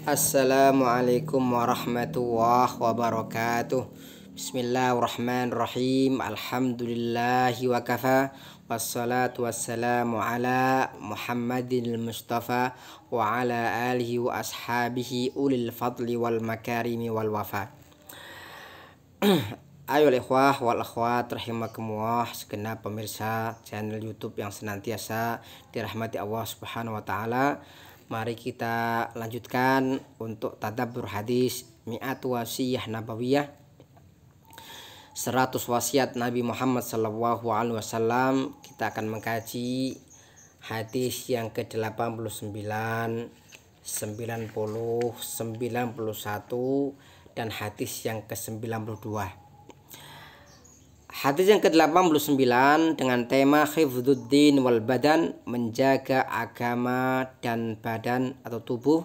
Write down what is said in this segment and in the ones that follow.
Assalamualaikum warahmatullahi wabarakatuh. Bismillahirrahmanirrahim. Alhamdulillahi wa kafa. Wassalatu wassalamu ala Muhammadil Mustafa wa ala alihi wa ashabihi ulil fadli wal makarimi wal wafa. Ayo ikhwah wal akhwat rahimakumullah, segenap pemirsa channel YouTube yang senantiasa dirahmati Allah Subhanahu wa taala. Mari kita lanjutkan untuk tadabbur hadis mi'at wasiyah nabawiyah, 100 wasiat Nabi Muhammad sallallahu alaihi wasallam. Kita akan mengkaji hadis yang ke-89, 90, 91 dan hadis yang ke-92. Hadis yang ke-89 dengan tema hifdzuddin wal badan, menjaga agama dan badan atau tubuh.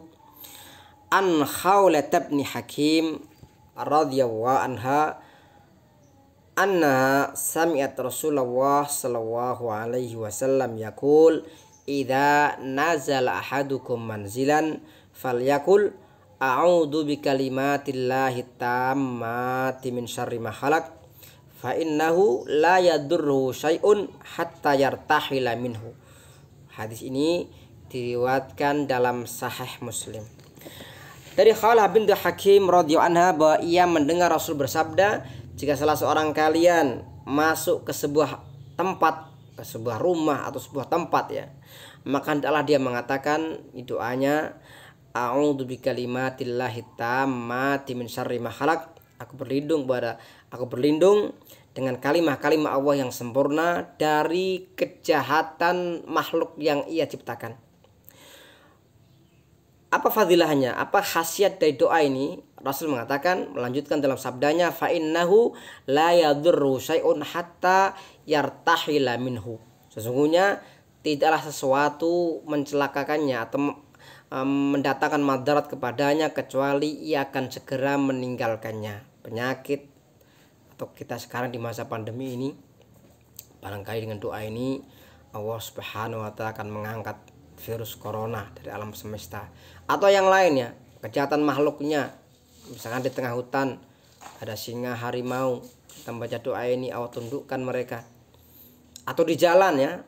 An Khawlat bin Hakim radhiyallahu anha anna sami'at Rasulullah sallallahu alaihi wasallam yaqul idza nazala ahadukum manzilan falyakul a'udzu bikalimatillahi tammati min syarri ma khalaq fa innahu la yadurruhu syai'un hatta yartahila minhu. Hadis ini diriwayatkan dalam Sahih Muslim. Dari Khawlah binti Hakim radhiyallahu anha bahwa ia mendengar Rasul bersabda, jika salah seorang kalian masuk ke sebuah tempat, ke sebuah rumah atau sebuah tempat ya, maka hendaklah dia mengatakan doanya, a'udzu bikalimatillahi tammati min syarri ma khalaq. Aku berlindung dengan kalimah-kalimah Allah yang sempurna dari kejahatan makhluk yang ia ciptakan. Apa fadilahnya? Apa khasiat dari doa ini? Rasul mengatakan, melanjutkan dalam sabdanya, fa innahu la yadurru syai'un hatta yartahila minhu. Sesungguhnya tidaklah sesuatu mencelakakannya atau mendatangkan madarat kepadanya kecuali ia akan segera meninggalkannya. Penyakit atau kita sekarang di masa pandemi ini, barangkali dengan doa ini Allah Subhanahu wa taala akan mengangkat virus corona dari alam semesta atau yang lainnya, kejahatan makhluknya. Misalkan di tengah hutan ada singa, harimau, kita baca doa ini Allah tundukkan mereka. Atau di jalan ya,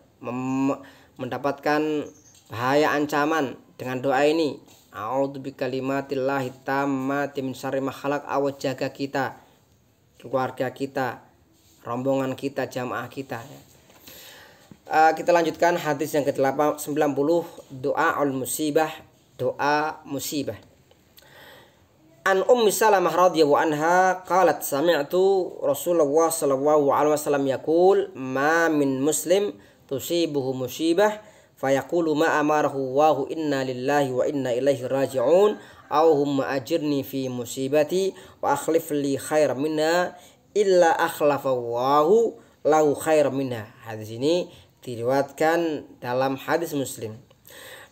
mendapatkan bahaya ancaman, dengan doa ini a'udzu bikalimatillahi tammati min syarri ma khalaq. Allah jaga kita, keluarga kita, rombongan kita, jamaah kita. Kita lanjutkan hadis yang ke-90, doa al-musibah, doa musibah. An Ummi Salamah radhiyallahu anha qalat sami'tu Rasulullah sallallahu alaihi wasallam yaqul ma min muslim tusibuhu musibah fayaqulu ma amarahu Allahu inna lillahi wa inna ilaihi raji'un Allahumma ajirni fi musibati wa akhlif li khairan minha illa akhlafa Allahu lahu khairan minha. Hadis ini diriwayatkan dalam hadis Muslim.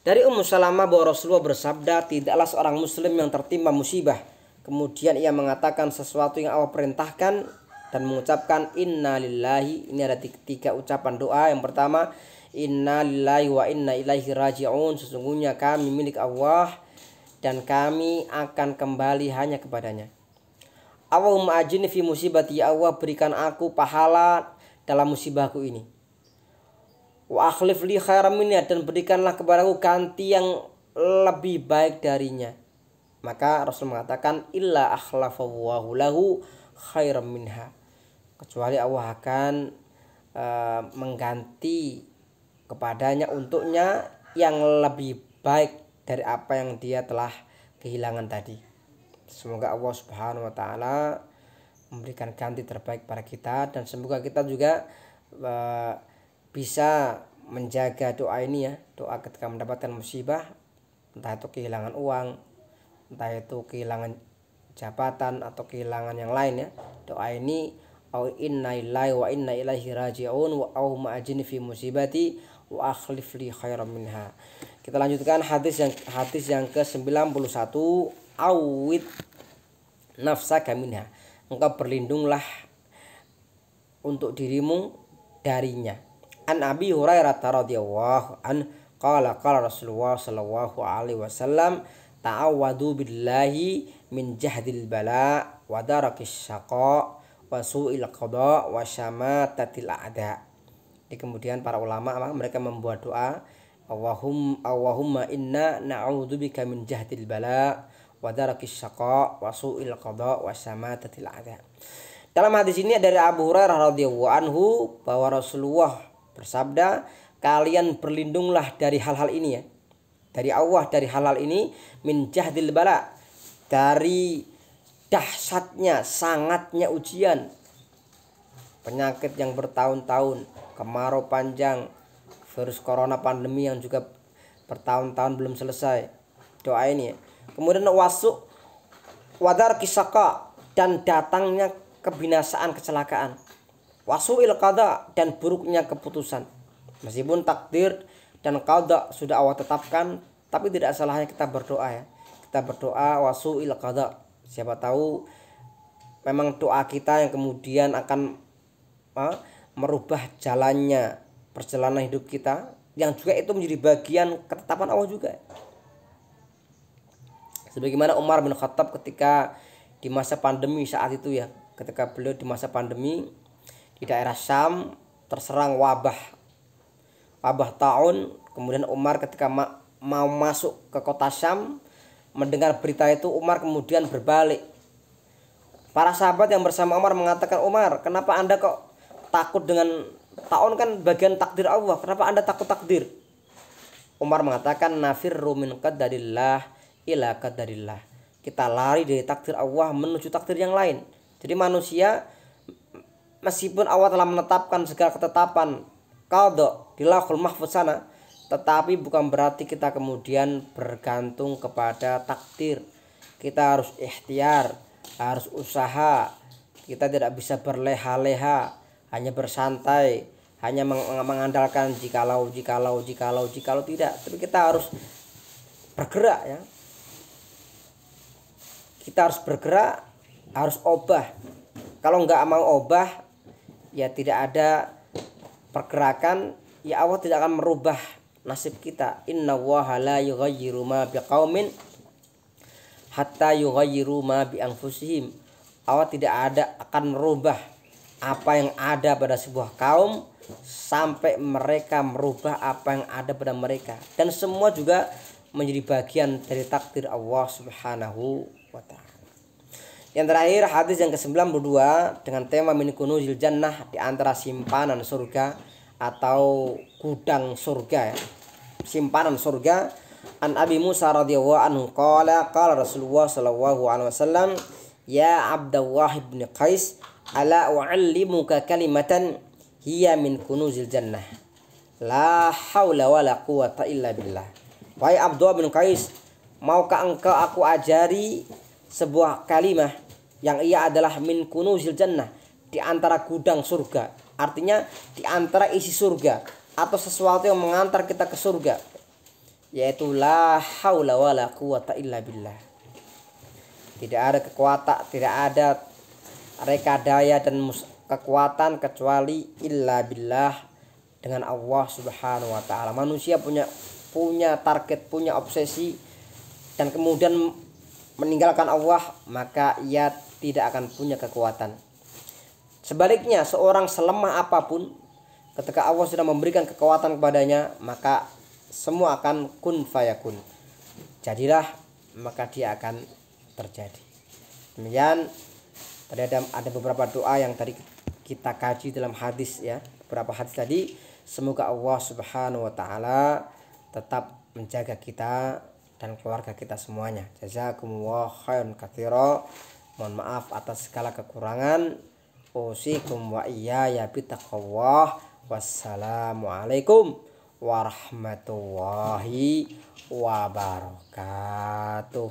Dari Ummu Salamah bahwa Rasulullah bersabda, tidaklah seorang muslim yang tertimpa musibah kemudian ia mengatakan sesuatu yang Allah perintahkan dan mengucapkan inna lillahi. Ini ada 3 ucapan doa. Yang pertama, inna lillahi wa inna ilaihi raji'un, sesungguhnya kami milik Allah dan kami akan kembali hanya kepadanya. Allahumma ajirni fi musibati, ya Allah berikan aku pahala dalam musibahku ini. Wa akhlif li khairan minha, dan berikanlah kepadaku ganti yang lebih baik darinya. Maka Rasul mengatakan illa akhlafallahu lahu khairan minha, kecuali Allah akan mengganti kepadanya untuknya yang lebih baik dari apa yang dia telah kehilangan tadi. Semoga Allah Subhanahu wa taala memberikan ganti terbaik pada kita, dan semoga kita juga bisa menjaga doa ini ya, doa ketika mendapatkan musibah, entah itu kehilangan uang, entah itu kehilangan jabatan atau kehilangan yang lain ya. Doa ini inna lillahi wa inna ilaihi raji'un wa Allahumma ajirni fi musibati wa akhlif li khairan minha. Kita lanjutkan hadis yang ke-91, awid nafsaka minha, engkau berlindunglah untuk dirimu darinya. An Abi Hurairah radhiyallahu an qala Rasulullah sallallahu alaihi wasallam ta'awwadu billahi min jahdil bala wa darakis syaqa wa su'il qada wa syamatatil a'da. Jadi kemudian para ulama mereka membuat doa, Allahumma inna na'udzubika min jahdil bala wa darakis syaqa wa su'il qada wa syamatatil a'da. Dalam hadis ini dari Abu Hurairah radhiyallahu anhu bahwa Rasulullah bersabda, kalian berlindunglah dari hal-hal ini ya. Dari Allah, dari hal-hal ini, min jahdil bala, dari dahsyatnya, sangatnya ujian, penyakit yang bertahun-tahun, kemarau panjang, virus corona pandemi yang juga bertahun-tahun belum selesai. Doa ini ya. Kemudian wadar kisaka, dan datangnya kebinasaan, kecelakaan, wasu'il qada, dan buruknya keputusan. Meskipun takdir dan qada sudah Allah tetapkan, tapi tidak salahnya kita berdoa ya. Kita berdoa wasu'il qada. Siapa tahu memang doa kita yang kemudian akan merubah jalannya perjalanan hidup kita, yang juga itu menjadi bagian ketetapan Allah juga. Sebagaimana Umar bin Khattab ketika di masa pandemi saat itu ya, ketika beliau di masa pandemi di daerah Syam terserang wabah taun. Kemudian Umar ketika mau masuk ke kota Syam, mendengar berita itu, Umar kemudian berbalik. Para sahabat yang bersama Umar mengatakan, Umar, kenapa anda kok takut dengan taun, kan bagian takdir Allah, kenapa anda takut takdir? Umar mengatakan, nafirru min qadarillah ila qadarillah, kita lari dari takdir Allah menuju takdir yang lain. Jadi manusia, meskipun Allah telah menetapkan segala ketetapan qada di lauhul mahfuz sana, tetapi bukan berarti kita kemudian bergantung kepada takdir. Kita harus ikhtiar, harus usaha. Kita tidak bisa berleha-leha, hanya bersantai, hanya mengandalkan jikalau tidak. Tapi kita harus bergerak ya. Kita harus bergerak, harus obah. Kalau nggak mau obah, ya tidak ada pergerakan, ya Allah tidak akan merubah nasib kita. Innallaha la yughayyiru ma biqaumin hatta yughayyiru ma bi anfusihim. Allah tidak akan merubah apa yang ada pada sebuah kaum sampai mereka merubah apa yang ada pada mereka. Dan semua juga menjadi bagian dari takdir Allah Subhanahu wa ta'ala. Yang terakhir, hadis yang ke-92 dengan tema min kunuzil jannah, di antara simpanan surga atau gudang surga ya. Simpanan surga. An Abi Musa radhiyallahu anhu qala Rasulullah sallallahu alaihi wasallam, ya Abdullah bin Qais, ala u'allimuka kalimatan hiya min kunuzil jannah, la haula wala quwata illa billah. Wahai Abdullah bin Qais, maukah engkau aku ajari sebuah kalimat yang ia adalah min kunuzil jannah, di antara gudang surga. Artinya di antara isi surga atau sesuatu yang mengantar kita ke surga, yaitu la haula wala quwata illa billah. Tidak ada kekuatan, tidak ada rekadaya dan kekuatan kecuali illa billah, dengan Allah Subhanahu wa ta'ala. Manusia punya target, punya obsesi, dan kemudian meninggalkan Allah, maka ia tidak akan punya kekuatan. Sebaliknya, seorang selemah apapun, ketika Allah sudah memberikan kekuatan kepadanya, maka semua akan kun fayakun. Jadilah, maka dia akan terjadi. Demikian, tadi ada beberapa doa yang tadi kita kaji dalam hadis ya, beberapa hadis tadi. Semoga Allah Subhanahu wa ta'ala tetap menjaga kita dan keluarga kita semuanya. Jazakumullah khairan katsira. Mohon maaf atas segala kekurangan. Usikum wa iyaya bitaqwallah. Wassalamualaikum warahmatullahi wabarakatuh.